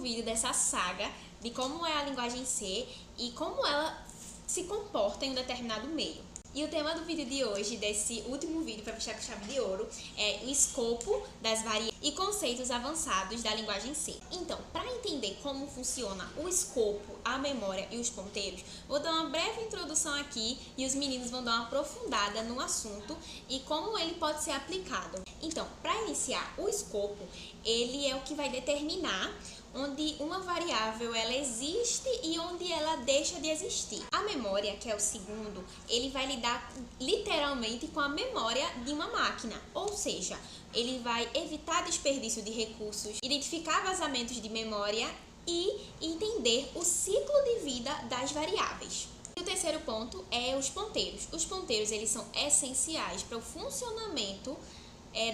vídeo dessa saga de como é a linguagem C e como ela se comporta em um determinado meio. E o tema do vídeo de hoje, desse último vídeo para fechar com chave de ouro, é o escopo das variáveis e conceitos avançados da linguagem C. Então, para entender como funciona o escopo, a memória e os ponteiros, vou dar uma breve introdução aqui e os meninos vão dar uma aprofundada no assunto e como ele pode ser aplicado. Então, para iniciar, o escopo, ele é o que vai determinar onde uma variável ela existe e onde ela deixa de existir. A memória, que é o segundo, ele vai lidar literalmente com a memória de uma máquina, ou seja, ele vai evitar desperdício de recursos, identificar vazamentos de memória e entender o ciclo de vida das variáveis. E o terceiro ponto é os ponteiros. Os ponteiros eles são essenciais para o funcionamento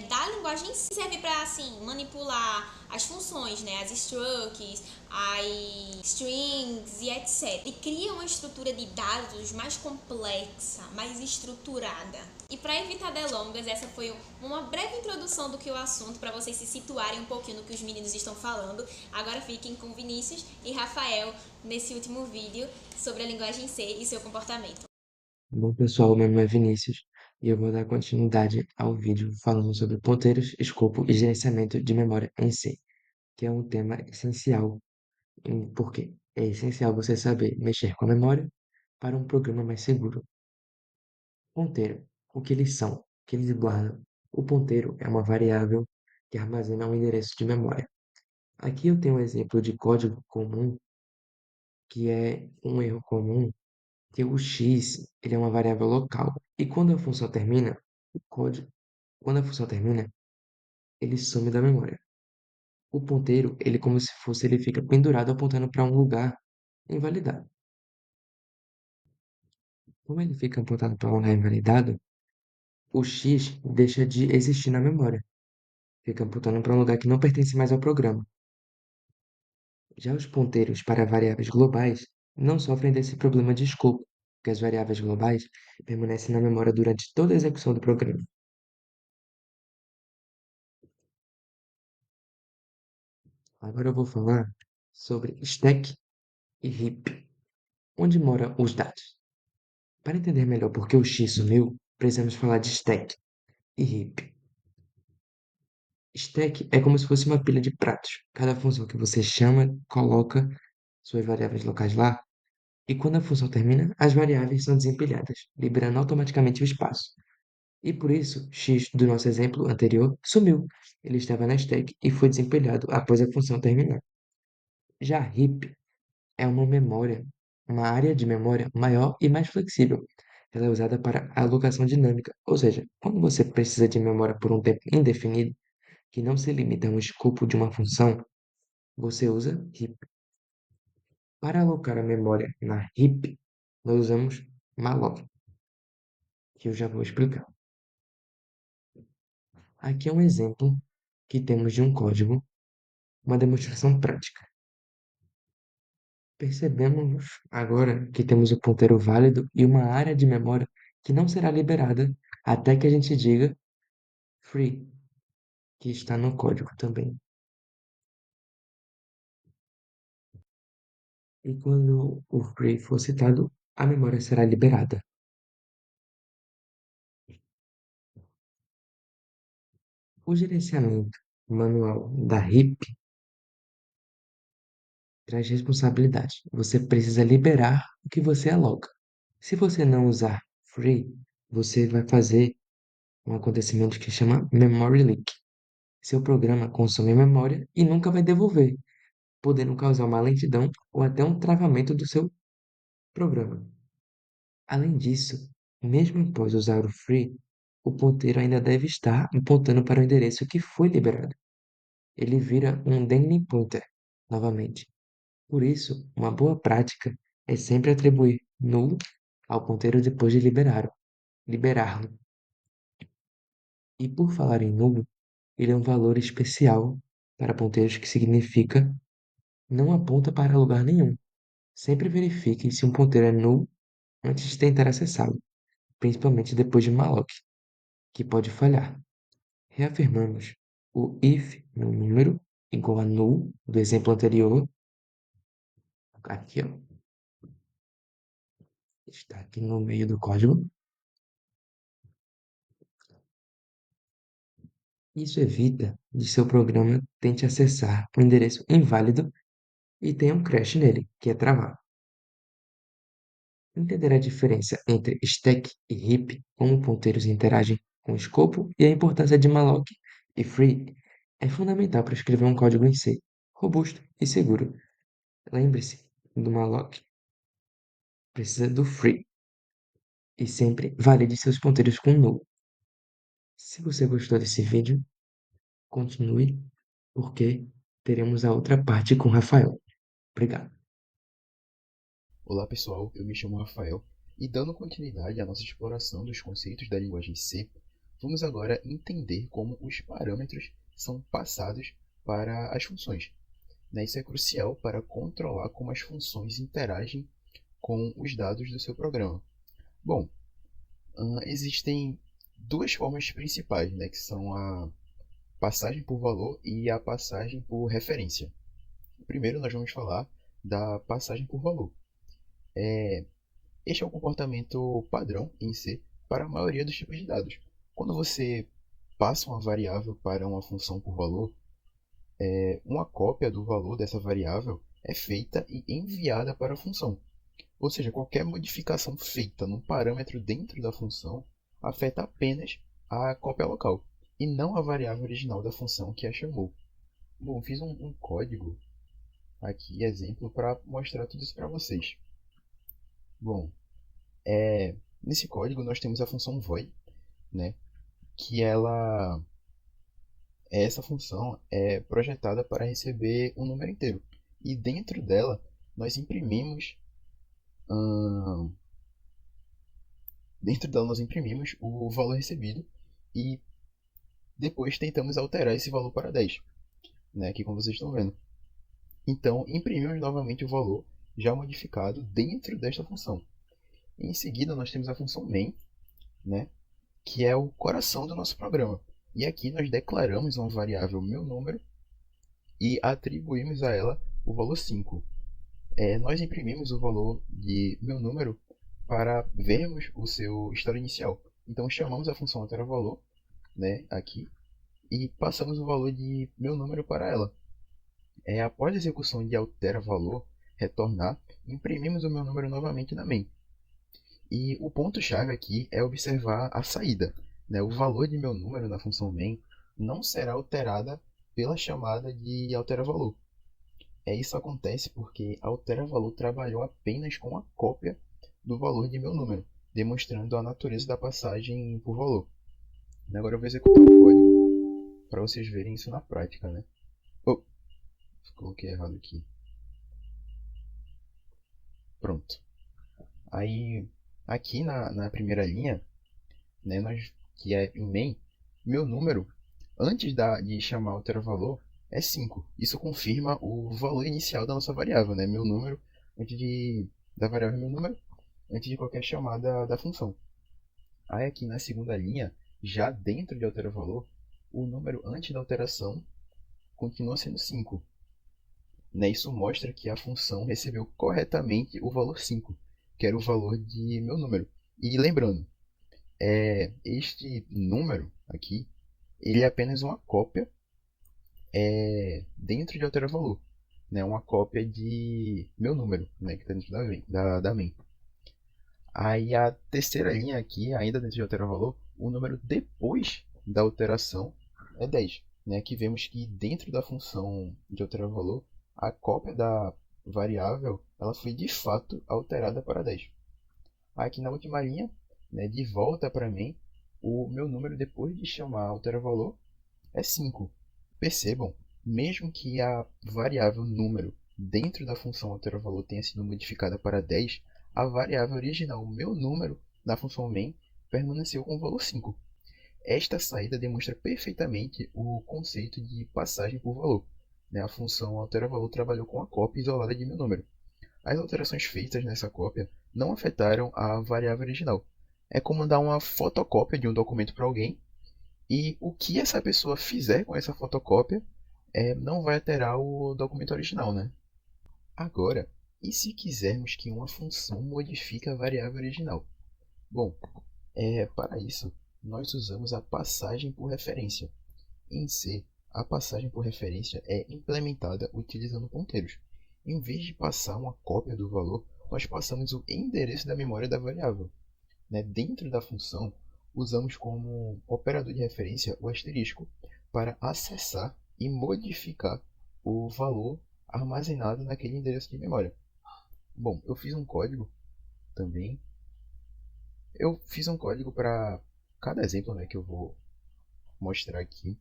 da linguagem em si. Serve para assim manipular as funções, né, as structs, as strings e etc. E cria uma estrutura de dados mais complexa, mais estruturada. E para evitar delongas, essa foi uma breve introdução do que é o assunto para vocês se situarem um pouquinho no que os meninos estão falando. Agora fiquem com Vinícius e Rafael nesse último vídeo sobre a linguagem C e seu comportamento. Bom, pessoal, meu nome é Vinícius e eu vou dar continuidade ao vídeo falando sobre ponteiros, escopo e gerenciamento de memória em C, que é um tema essencial. Por quê? É essencial você saber mexer com a memória para um programa mais seguro. Ponteiro, o que eles são? O que eles guardam? O ponteiro é uma variável que armazena um endereço de memória. Aqui eu tenho um exemplo de código comum, que é um erro comum que o x ele é uma variável local. E quando a função termina, o código, quando a função termina, ele some da memória. O ponteiro, ele como se fosse, ele fica pendurado apontando para um lugar invalidado. Como ele fica apontado para um lugar invalidado, o x deixa de existir na memória. Fica apontando para um lugar que não pertence mais ao programa. Já os ponteiros para variáveis globais não sofrem desse problema de escopo, porque as variáveis globais permanecem na memória durante toda a execução do programa. Agora eu vou falar sobre stack e heap, onde moram os dados. Para entender melhor por que o x sumiu, precisamos falar de stack e heap. Stack é como se fosse uma pilha de pratos. Cada função que você chama, coloca suas variáveis locais lá, e quando a função termina, as variáveis são desempilhadas, liberando automaticamente o espaço. E por isso, x do nosso exemplo anterior sumiu. Ele estava na stack e foi desempilhado após a função terminar. Já heap é uma memória, uma área de memória maior e mais flexível. Ela é usada para alocação dinâmica, ou seja, quando você precisa de memória por um tempo indefinido, que não se limita a um escopo de uma função, você usa heap. Para alocar a memória na heap, nós usamos malloc, que eu já vou explicar. Aqui é um exemplo que temos de um código, uma demonstração prática. Percebemos agora que temos o ponteiro válido e uma área de memória que não será liberada até que a gente diga free, que está no código também. E quando o free for citado, a memória será liberada. O gerenciamento manual da heap traz responsabilidade. Você precisa liberar o que você aloca. Se você não usar free, você vai fazer um acontecimento que chama memory leak. Seu programa consome memória e nunca vai devolver, podendo causar uma lentidão ou até um travamento do seu programa. Além disso, mesmo após usar o free, o ponteiro ainda deve estar apontando para o endereço que foi liberado. Ele vira um dangling pointer novamente. Por isso, uma boa prática é sempre atribuir null ao ponteiro depois de liberá-lo. E por falar em null, ele é um valor especial para ponteiros que significa não aponta para lugar nenhum. Sempre verifique se um ponteiro é null antes de tentar acessá-lo, principalmente depois de malloc, que pode falhar. Reafirmamos o if no número igual a null do exemplo anterior. Aqui, ó. Está aqui no meio do código. Isso evita de seu programa tente acessar um endereço inválido e tenha um crash nele, que é travar. Entender a diferença entre stack e heap, como ponteiros interagem com o escopo e a importância de malloc e free é fundamental para escrever um código em C, robusto e seguro. Lembre-se, do malloc precisa do free e sempre valide seus ponteiros com null. Se você gostou desse vídeo, continue, porque teremos a outra parte com o Rafael. Obrigado. Olá pessoal, eu me chamo Rafael e dando continuidade à nossa exploração dos conceitos da linguagem C, vamos agora entender como os parâmetros são passados para as funções. Isso é crucial para controlar como as funções interagem com os dados do seu programa. Bom, existem duas formas principais, que são a passagem por valor e a passagem por referência. Primeiro nós vamos falar da passagem por valor. Este é um comportamento padrão em C para a maioria dos tipos de dados. Quando você passa uma variável para uma função por valor, uma cópia do valor dessa variável é feita e enviada para a função. Ou seja, qualquer modificação feita num parâmetro dentro da função afeta apenas a cópia local e não a variável original da função que a chamou. Bom, fiz um código aqui, exemplo, para mostrar tudo isso para vocês. Bom, nesse código nós temos a função void, que essa função é projetada para receber um número inteiro. E dentro dela nós imprimimos o valor recebido e depois tentamos alterar esse valor para 10, aqui como vocês estão vendo. Então imprimimos novamente o valor já modificado dentro desta função. Em seguida nós temos a função main, que é o coração do nosso programa. E aqui nós declaramos uma variável meu_número e atribuímos a ela o valor 5. Nós imprimimos o valor de meu_número para vermos o seu estado inicial. Então chamamos a função altera_valor, aqui, e passamos o valor de meu_número para ela. Após a execução de altera_valor retornar, imprimimos o meu_número novamente na main. E o ponto-chave aqui é observar a saída. O valor de meu_número na função main não será alterada pela chamada de altera_valor. Isso acontece porque altera_valor trabalhou apenas com a cópia do valor de meu_número, demonstrando a natureza da passagem por valor. Agora eu vou executar o código para vocês verem isso na prática. Coloquei errado aqui. Pronto. Aí, aqui na primeira linha, que é em main, meu_número, antes de chamar altera_valor, é 5. Isso confirma o valor inicial da nossa variável, meu_número, da variável meu_número, antes de qualquer chamada da função. Aí aqui na segunda linha, já dentro de altera_valor, o número antes da alteração continua sendo 5. Isso mostra que a função recebeu corretamente o valor 5, que era o valor de meu_número. E lembrando, este número aqui, ele é apenas uma cópia dentro de altera_valor. Uma cópia de meu_número, que está dentro da main. Aí a terceira linha aqui, ainda dentro de altera_valor, o número depois da alteração é 10. Aqui vemos que dentro da função de altera_valor, a cópia da variável ela foi de fato alterada para 10. Aqui na última linha, de volta para main, o meu_número depois de chamar altera_valor é 5. Percebam, mesmo que a variável número dentro da função altera_valor tenha sido modificada para 10, a variável original meu_número na função main permaneceu com o valor 5. Esta saída demonstra perfeitamente o conceito de passagem por valor. A função altera_valor trabalhou com a cópia isolada de meu_número. As alterações feitas nessa cópia não afetaram a variável original. É como dar uma fotocópia de um documento para alguém e o que essa pessoa fizer com essa fotocópia não vai alterar o documento original, né? Agora, e se quisermos que uma função modifique a variável original? Bom, para isso, nós usamos a passagem por referência. Em C, a passagem por referência é implementada utilizando ponteiros. Em vez de passar uma cópia do valor, nós passamos o endereço da memória da variável. Dentro da função, usamos como operador de referência o asterisco para acessar e modificar o valor armazenado naquele endereço de memória. Bom, eu fiz um código também. Eu fiz um código para cada exemplo, que eu vou mostrar aqui.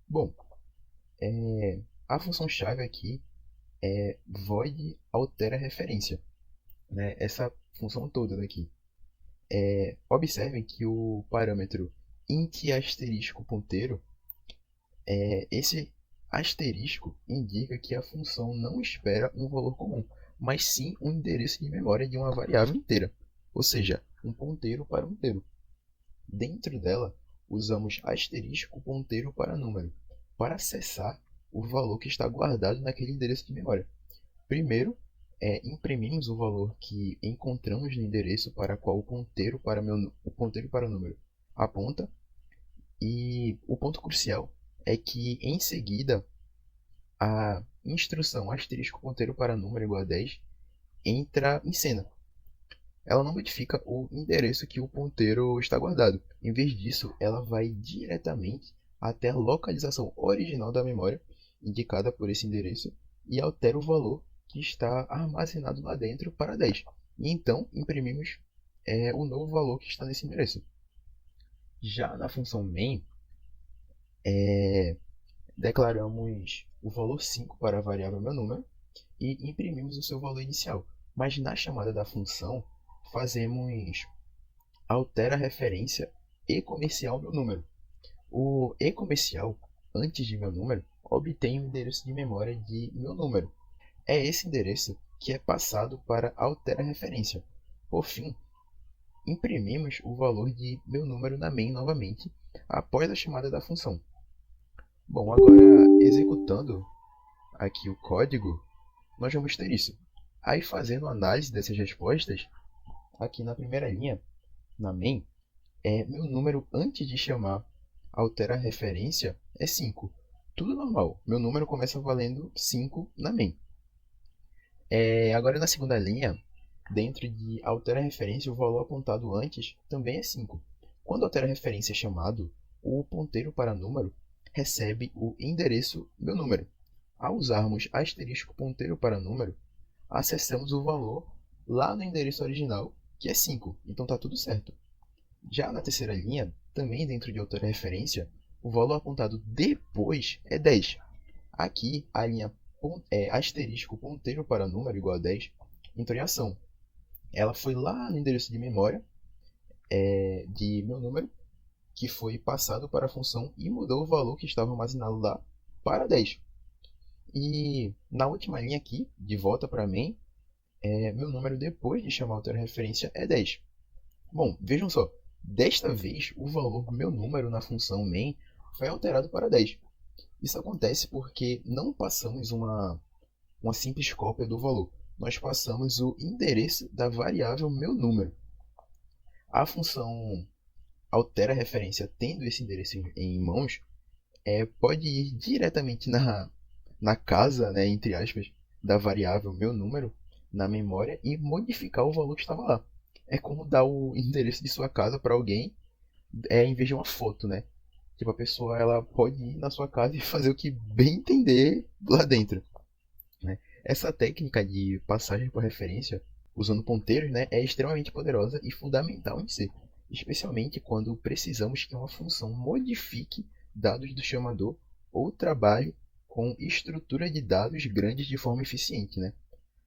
Bom, a função-chave aqui é void altera referência. Essa função toda daqui. Observem que o parâmetro int asterisco ponteiro, esse asterisco indica que a função não espera um valor comum, mas sim um endereço de memória de uma variável inteira, ou seja, um ponteiro para um inteiro. Dentro dela, usamos asterisco ponteiro para número, para acessar o valor que está guardado naquele endereço de memória. Primeiro, imprimimos o valor que encontramos no endereço para qual o ponteiro para o número aponta. E o ponto crucial é que, em seguida, a instrução asterisco ponteiro para número igual a 10 entra em cena. Ela não modifica o endereço que o ponteiro está guardado. Em vez disso, ela vai diretamente até a localização original da memória, indicada por esse endereço, e altera o valor que está armazenado lá dentro para 10. E então imprimimos o novo valor que está nesse endereço. Já na função main, declaramos o valor 5 para a variável meu número e imprimimos o seu valor inicial. Mas na chamada da função, fazemos altera referência e comercial meu número. O e comercial, antes de meu número, obtém o endereço de memória de meu número. É esse endereço que é passado para altera referência. Por fim, imprimimos o valor de meu número na main novamente, após a chamada da função. Bom, agora executando aqui o código, nós vamos ter isso. Aí, fazendo análise dessas respostas, aqui na primeira linha, na main, meu número antes de chamar altera referência é 5. Tudo normal, meu número começa valendo 5 na main. Agora na segunda linha, dentro de altera referência, o valor apontado antes também é 5. Quando altera referência é chamado, o ponteiro para número recebe o endereço meu número. Ao usarmos asterisco ponteiro para número, acessamos o valor lá no endereço original, que é 5. Então está tudo certo. Já na terceira linha, também dentro de altera referência, o valor apontado depois é 10. Aqui a linha asterisco ponteiro para número igual a 10 entrou em ação. Ela foi lá no endereço de memória de meu número, que foi passado para a função e mudou o valor que estava armazenado lá para 10. E na última linha aqui, de volta para main, meu número depois de chamar altera referência é 10. Bom, vejam só, desta vez o valor meu número na função main foi alterado para 10. Isso acontece porque não passamos uma simples cópia do valor. Nós passamos o endereço da variável meu número. A função altera referência tendo esse endereço em mãos, pode ir diretamente na casa, entre aspas, da variável meu número na memória e modificar o valor que estava lá. É como dar o endereço de sua casa para alguém em vez de uma foto, né? Tipo, a pessoa ela pode ir na sua casa e fazer o que bem entender lá dentro. Essa técnica de passagem por referência, usando ponteiros, é extremamente poderosa e fundamental em C, especialmente quando precisamos que uma função modifique dados do chamador ou trabalhe com estrutura de dados grandes de forma eficiente.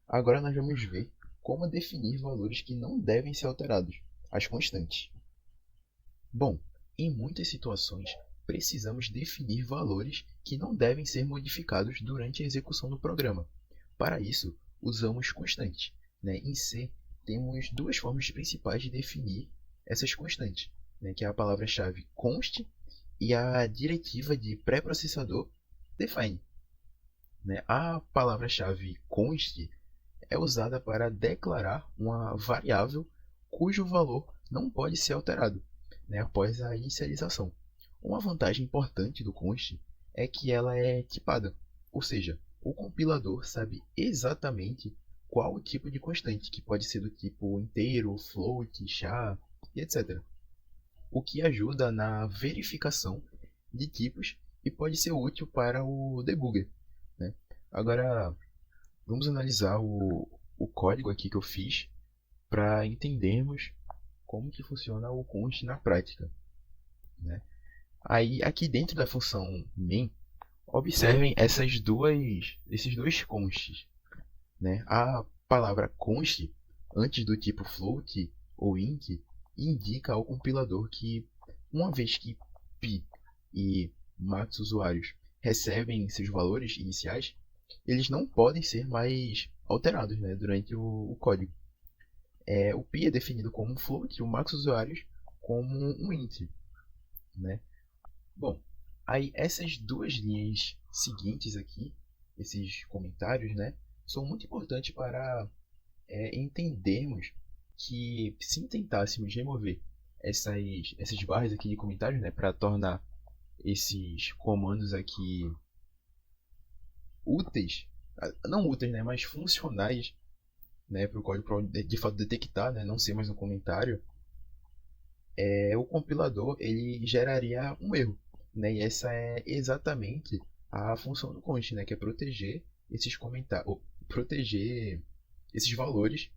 Agora nós vamos ver como definir valores que não devem ser alterados, as constantes. Bom, em muitas situações, precisamos definir valores que não devem ser modificados durante a execução do programa. Para isso, usamos constantes. Em C, temos duas formas principais de definir essas constantes, que é a palavra-chave const e a diretiva de pré-processador define, né? A palavra-chave const é usada para declarar uma variável cujo valor não pode ser alterado, né, após a inicialização. Uma vantagem importante do const é que ela é tipada, ou seja, o compilador sabe exatamente qual o tipo de constante, que pode ser do tipo inteiro, float, char e etc. O que ajuda na verificação de tipos e pode ser útil para o debugger, né? Agora, vamos analisar o código aqui que eu fiz para entendermos como que funciona o const na prática, né? Aí, aqui dentro da função main, observem esses dois consts, né? A palavra const, antes do tipo float ou int, indica ao compilador que, uma vez que pi e max usuários recebem seus valores iniciais, eles não podem ser mais alterados, né, durante o código. O pi é definido como um float e o max usuários como um int, né? Bom, aí essas duas linhas seguintes aqui, esses comentários, né, são muito importantes para entendermos que se tentássemos remover essas barras aqui de comentários, né, para tornar esses comandos aqui úteis, não úteis, né, mas funcionais, né, para o código de fato detectar, né, não ser mais um comentário, o compilador ele geraria um erro, né, e essa é exatamente a função do const, né, que é proteger esses comentários, proteger esses valores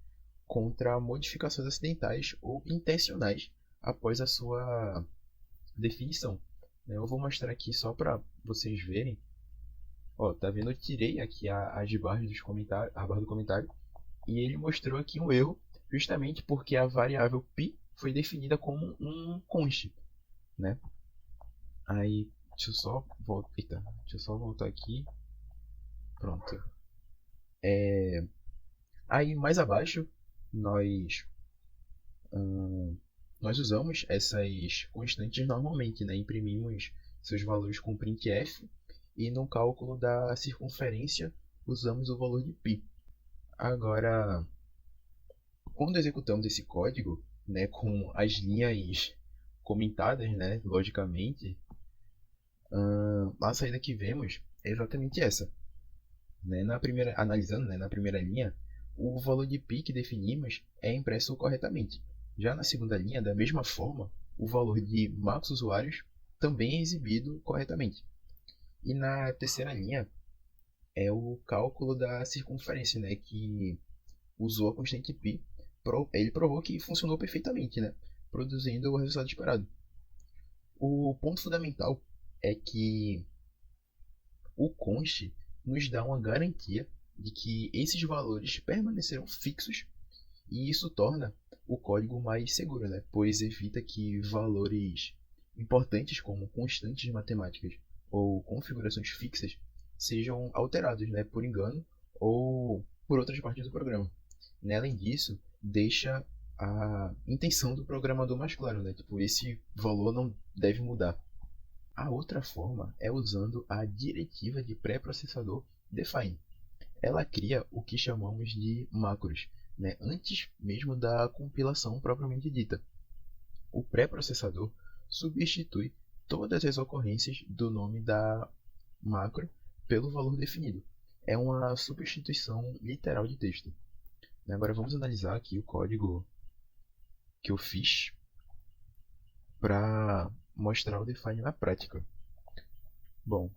contra modificações acidentais ou intencionais após a sua definição. Eu vou mostrar aqui só para vocês verem. Ó, tá vendo? Eu tirei aqui as barras dos comentários, a barra do comentário, e ele mostrou aqui um erro, justamente porque a variável pi foi definida como um const, né? Aí, deixa eu só voltar, deixa eu só voltar aqui. Pronto. Aí mais abaixo nós nós usamos essas constantes normalmente, né? Imprimimos seus valores com printf e no cálculo da circunferência usamos o valor de π. Agora, quando executamos esse código, né, com as linhas comentadas, né, logicamente, a saída que vemos é exatamente essa. Né? Analisando, né, na primeira linha, o valor de π que definimos é impresso corretamente. Já na segunda linha, da mesma forma, o valor de max usuários também é exibido corretamente. E na terceira linha é o cálculo da circunferência, né, que usou a constante π. Ele provou que funcionou perfeitamente, né, produzindo o resultado esperado. O ponto fundamental é que o const nos dá uma garantia de que esses valores permanecerão fixos e isso torna o código mais seguro, né? Pois evita que valores importantes como constantes matemáticas ou configurações fixas sejam alterados, né, por engano ou por outras partes do programa. Além disso, deixa a intenção do programador mais claro, né? Tipo, esse valor não deve mudar. A outra forma é usando a diretiva de pré-processador define. Ela cria o que chamamos de macros, né, antes mesmo da compilação propriamente dita. O pré-processador substitui todas as ocorrências do nome da macro pelo valor definido. É uma substituição literal de texto. Agora vamos analisar aqui o código que eu fiz para mostrar o define na prática. Bom,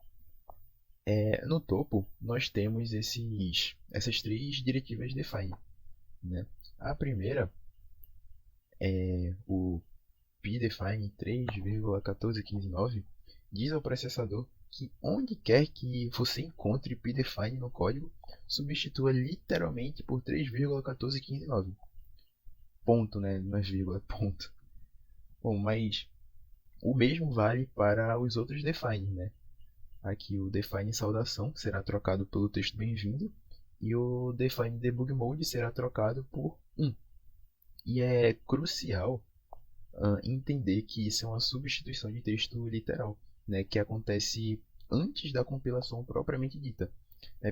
no topo nós temos essas três diretivas define, né? A primeira é o pdefine 3,14159, diz ao processador que onde quer que você encontre pdefine no código, substitua literalmente por 3,14159. Ponto, né? Não é vírgula, ponto. Bom, mas o mesmo vale para os outros defines, né? Aqui o define saudação será trocado pelo texto bem-vindo e o define debug mode será trocado por 1. E é crucial entender que isso é uma substituição de texto literal, né, que acontece antes da compilação propriamente dita.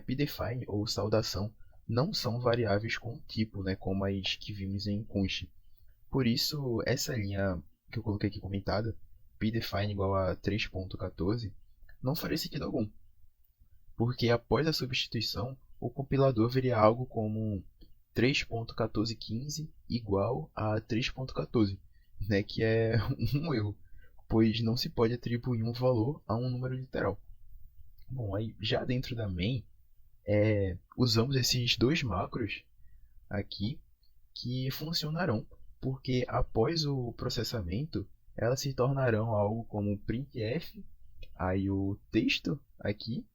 pDefine ou saudação não são variáveis com tipo, né, como as que vimos em const. Por isso, essa linha que eu coloquei aqui comentada, pDefine igual a 3.14, não faria sentido algum, porque após a substituição, o compilador veria algo como 3.1415 igual a 3.14, né, que é um erro, pois não se pode atribuir um valor a um número literal. Bom, aí já dentro da main, usamos esses dois macros aqui que funcionarão, porque após o processamento, elas se tornarão algo como printf, aí o texto aqui,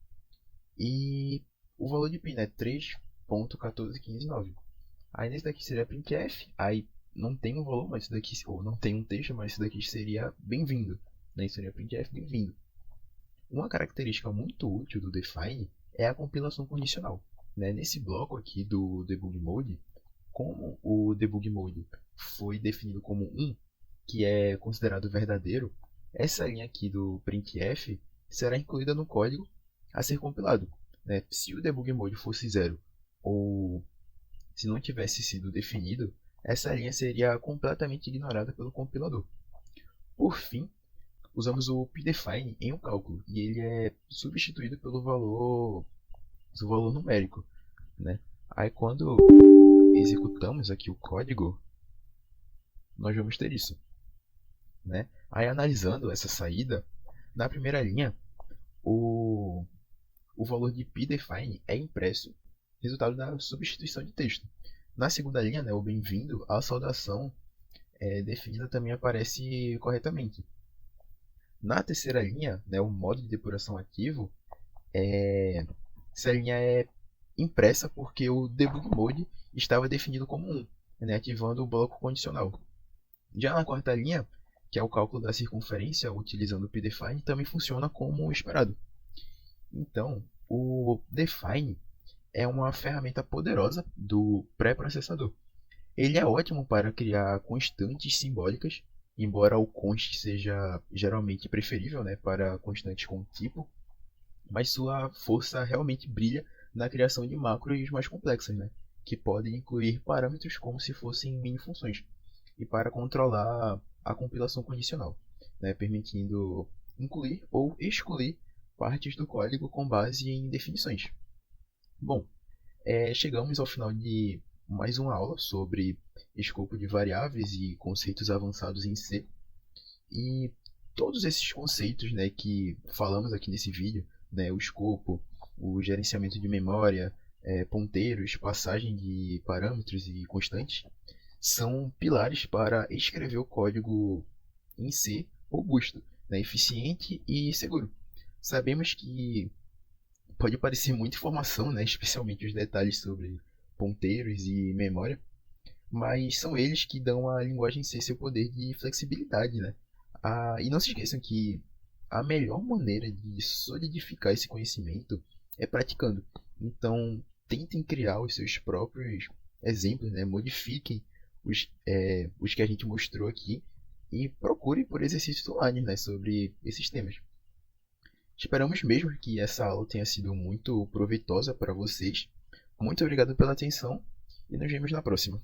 e o valor de pi, né, 3.14159. Aí nesse daqui seria printf, aí não tem um valor, mas isso daqui, ou não tem um texto, mas isso daqui seria bem-vindo, né, isso seria printf bem-vindo. Uma característica muito útil do define é a compilação condicional, né? Nesse bloco aqui do debug mode, como o debug mode foi definido como 1, que é considerado verdadeiro, essa linha aqui do printf será incluída no código a ser compilado, né? Se o debug mode fosse 0 ou se não tivesse sido definido, essa linha seria completamente ignorada pelo compilador. Por fim, usamos o pDefine em um cálculo e ele é substituído pelo valor numérico, né? Aí quando executamos aqui o código, nós vamos ter isso, né? Aí analisando essa saída, na primeira linha, o valor de pDefine é impresso, resultado da substituição de texto. Na segunda linha, né, o bem-vindo, a saudação definida também aparece corretamente. Na terceira linha, né, o modo de depuração ativo, essa linha é impressa porque o debug mode estava definido como 1, né, ativando o bloco condicional. Já na quarta linha, que é o cálculo da circunferência utilizando o pDefine, também funciona como esperado. Então, o define é uma ferramenta poderosa do pré-processador. Ele é ótimo para criar constantes simbólicas, embora o const seja geralmente preferível, né, para constantes com tipo, mas sua força realmente brilha na criação de macros mais complexas, né, que podem incluir parâmetros como se fossem mini-funções, e para controlar a compilação condicional, né, permitindo incluir ou excluir partes do código com base em definições. Bom, chegamos ao final de mais uma aula sobre escopo de variáveis e conceitos avançados em C. E todos esses conceitos, né, que falamos aqui nesse vídeo, né, o escopo, o gerenciamento de memória, ponteiros, passagem de parâmetros e constantes, são pilares para escrever o código em C robusto, né, eficiente e seguro. Sabemos que pode parecer muita informação, né, especialmente os detalhes sobre ponteiros e memória, mas são eles que dão à linguagem C seu poder de flexibilidade, né? E não se esqueçam que a melhor maneira de solidificar esse conhecimento é praticando. Então, tentem criar os seus próprios exemplos, né? Modifiquem os que a gente mostrou aqui e procurem por exercícios online, né, sobre esses temas. Esperamos mesmo que essa aula tenha sido muito proveitosa para vocês. Muito obrigado pela atenção e nos vemos na próxima.